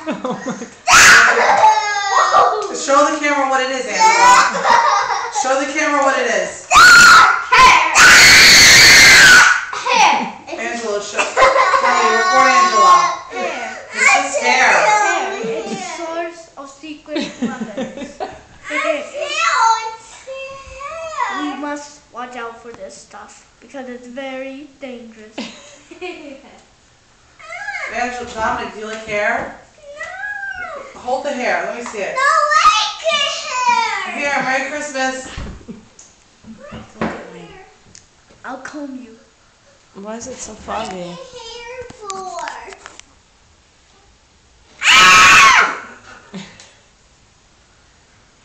Oh my God. Show the camera what it is, Angela. Show the camera what it is. Angela, show. Kelly, record Angela. This is hair. It's a source of secret weapons. We must watch out for this stuff because it's very dangerous. Angela, Dominic, do you like hair? No. Hold the hair. Let me see it. No like hair. Here, Merry Christmas. I'll comb you. Why is it so foggy? Hair for. I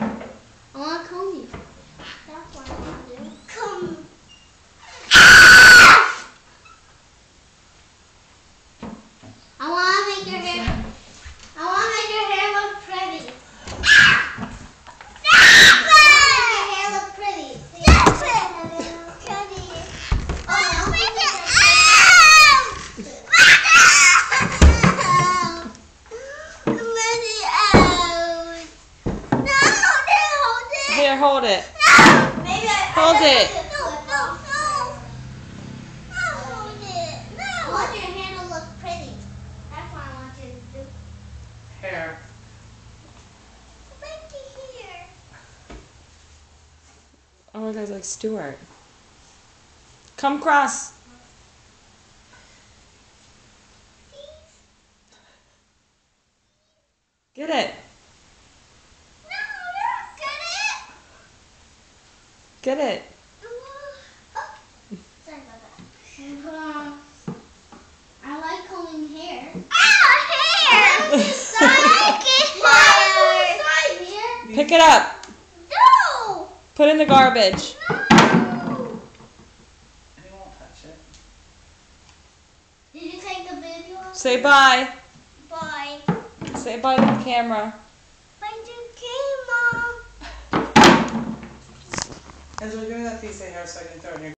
want to comb you. That's what I want to do. Come. I want to make your hair. I want to make your hair look pretty. Make your hair look pretty. Here, hold it. Maybe Hold it. No. Hold it. No. I want your hair to look pretty. That's what I want you to do. Hair. Make the hair. Oh my God, like Stuart. Come cross. Get it. No, don't get it. Get it. Sorry about that. I like combing hair. Hair! Pick it up. No! Put it in the garbage. No! He won't touch it. Did you take the video? Say bye. Bye. Say bye to the camera. Bye to Mom. Angela, give me that piece of hair so I can throw it in your